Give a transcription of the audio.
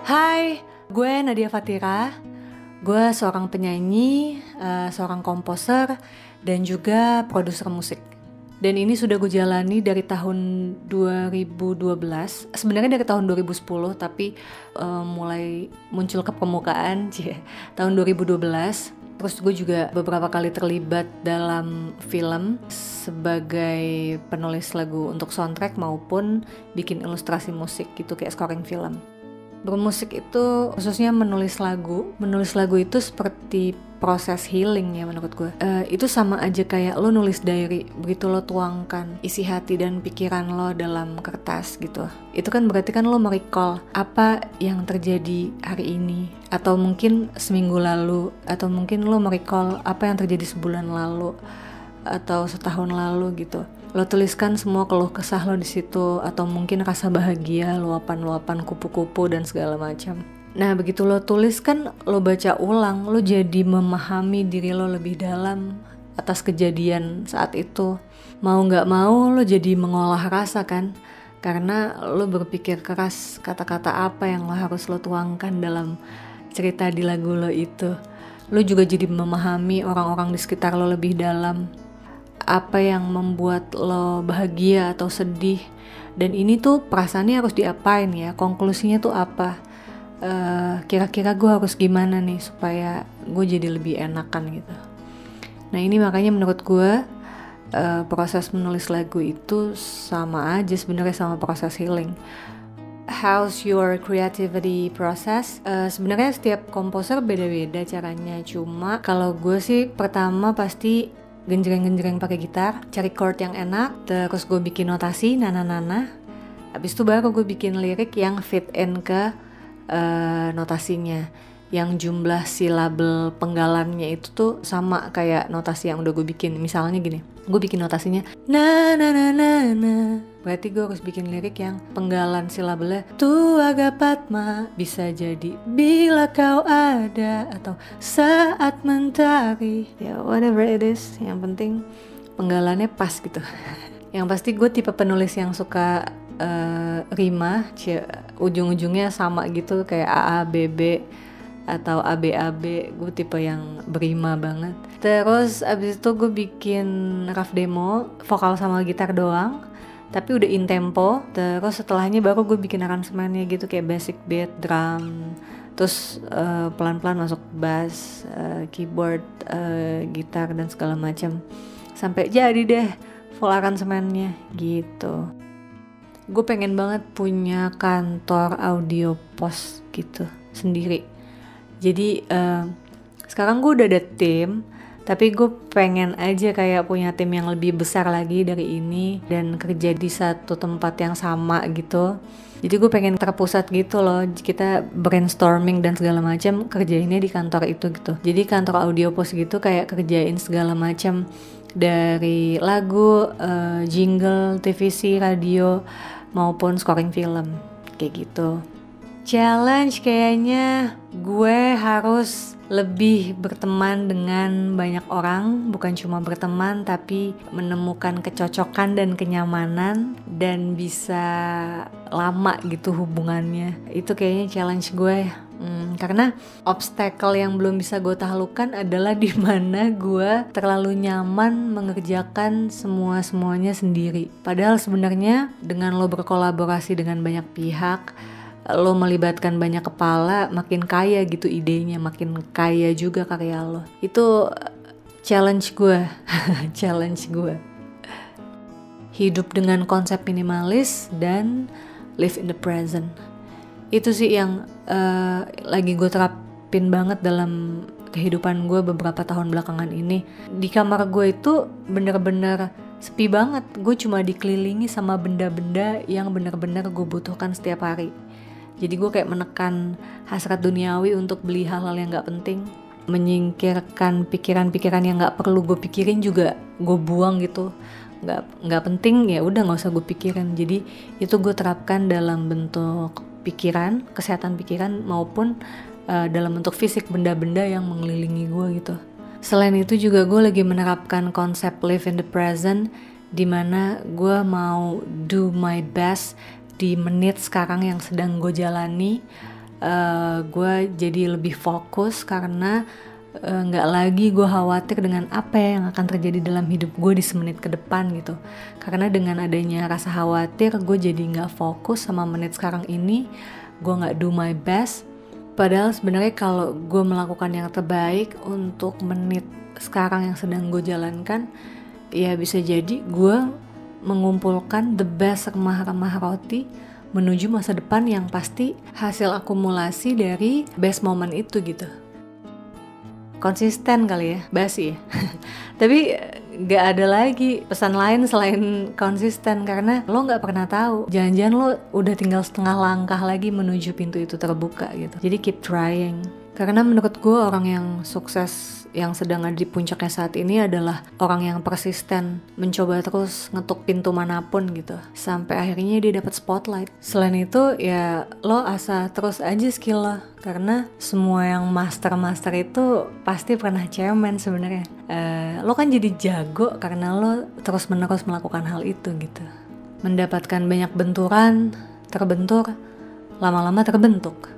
Hai, gue Nadia Fatira. Gue seorang penyanyi, seorang komposer, dan juga produser musik. Dan ini sudah gue jalani dari tahun 2012. Sebenarnya dari tahun 2010, tapi mulai muncul ke permukaan tahun 2012. Terus gue juga beberapa kali terlibat dalam film sebagai penulis lagu untuk soundtrack maupun bikin ilustrasi musik gitu, kayak scoring film. Bermusik itu khususnya menulis lagu itu seperti proses healing ya menurut gue. Itu sama aja kayak lo nulis diary, begitu lo tuangkan isi hati dan pikiran lo dalam kertas gitu. Itu kan berarti kan lo merecall apa yang terjadi hari ini, atau mungkin seminggu lalu, atau mungkin lo merecall apa yang terjadi sebulan lalu atau setahun lalu gitu. Lo tuliskan semua keluh kesah lo di situ, atau mungkin rasa bahagia, luapan-luapan kupu-kupu dan segala macam. Nah, begitu lo tulis kan lo baca ulang, lo jadi memahami diri lo lebih dalam atas kejadian saat itu. Mau nggak mau lo jadi mengolah rasa kan, karena lo berpikir keras kata-kata apa yang lo harus lo tuangkan dalam cerita di lagu lo itu. Lo juga jadi memahami orang-orang di sekitar lo lebih dalam, apa yang membuat lo bahagia atau sedih, dan ini tuh perasaannya harus diapain ya, konklusinya tuh apa, kira-kira gue harus gimana nih supaya gue jadi lebih enakan gitu. Nah ini makanya menurut gue proses menulis lagu itu sama aja sebenarnya sama proses healing. How's your creativity process? Sebenarnya setiap komposer beda-beda caranya, cuma kalau gue sih pertama pasti genjreng-genjreng pakai gitar, cari chord yang enak, terus gue bikin notasi nana-nana. Habis itu baru gue bikin lirik yang fit in ke notasinya, yang jumlah silabel penggalannya itu tuh sama kayak notasi yang udah gue bikin. Misalnya gini, gue bikin notasinya na na na na na, berarti gue harus bikin lirik yang penggalan silabelnya tu agak patma, bisa jadi bila kau ada, atau saat mentari, ya whatever it is, yang penting penggalannya pas gitu. Yang pasti gue tipe penulis yang suka rima, ujung-ujungnya sama gitu, kayak AABB atau ABAB. Gue tipe yang berima banget. Terus abis itu gue bikin rough demo, vokal sama gitar doang, tapi udah in tempo. Terus setelahnya baru gue bikin aransemennya gitu, kayak basic beat, drum, terus pelan-pelan masuk bass, keyboard, gitar dan segala macam, sampai jadi deh full aransemennya gitu. Gue pengen banget punya kantor audio post gitu sendiri. Jadi sekarang gue udah ada tim, tapi gue pengen aja kayak punya tim yang lebih besar lagi dari ini dan kerja di satu tempat yang sama gitu. Jadi gue pengen terpusat gitu loh, kita brainstorming dan segala macam kerjainnya di kantor itu gitu. Jadi kantor audio post gitu, kayak kerjain segala macam dari lagu, jingle, TVC, radio, maupun scoring film kayak gitu. Challenge kayaknya gue harus lebih berteman dengan banyak orang, bukan cuma berteman tapi menemukan kecocokan dan kenyamanan dan bisa lama gitu hubungannya. Itu kayaknya challenge gue. Karena obstacle yang belum bisa gue taklukkan adalah di mana gue terlalu nyaman mengerjakan semuanya sendiri. Padahal sebenarnya dengan lo berkolaborasi dengan banyak pihak, lo melibatkan banyak kepala, makin kaya gitu idenya, makin kaya juga karya lo. Itu challenge gue. Challenge gue. Hidup dengan konsep minimalis dan live in the present. Itu sih yang lagi gue terapin banget dalam kehidupan gue beberapa tahun belakangan ini. Di kamar gue itu bener-bener sepi banget. Gue cuma dikelilingi sama benda-benda yang bener-bener gue butuhkan setiap hari. Jadi gue kayak menekan hasrat duniawi untuk beli hal-hal yang gak penting, menyingkirkan pikiran-pikiran yang gak perlu gue pikirin juga gue buang gitu. Gak penting, ya udah gak usah gue pikirin. Jadi itu gue terapkan dalam bentuk pikiran, kesehatan pikiran, maupun dalam bentuk fisik, benda-benda yang mengelilingi gue gitu. Selain itu juga gue lagi menerapkan konsep live in the present, dimana gue mau do my best di menit sekarang yang sedang gue jalani, gue jadi lebih fokus karena nggak lagi gue khawatir dengan apa yang akan terjadi dalam hidup gue di semenit ke depan gitu. Karena dengan adanya rasa khawatir, gue jadi nggak fokus sama menit sekarang ini, gue nggak do my best. Padahal sebenarnya kalau gue melakukan yang terbaik untuk menit sekarang yang sedang gue jalankan, ya bisa jadi gue mengumpulkan the best remah-remah roti menuju masa depan yang pasti hasil akumulasi dari best moment itu gitu. Konsisten kali ya, basi ya. Tapi gak ada lagi pesan lain selain konsisten, karena lo gak pernah tahu, jangan-jangan lo udah tinggal setengah langkah lagi menuju pintu itu terbuka gitu. Jadi keep trying. Karena menurut gue orang yang sukses yang sedang ada di puncaknya saat ini adalah orang yang persisten, mencoba terus ngetuk pintu manapun gitu, sampai akhirnya dia dapat spotlight. Selain itu ya lo asah terus aja skill lo, karena semua yang master itu pasti pernah cemen sebenarnya. Lo kan jadi jago karena lo terus menerus melakukan hal itu gitu. Mendapatkan banyak benturan, terbentur, lama-lama terbentuk.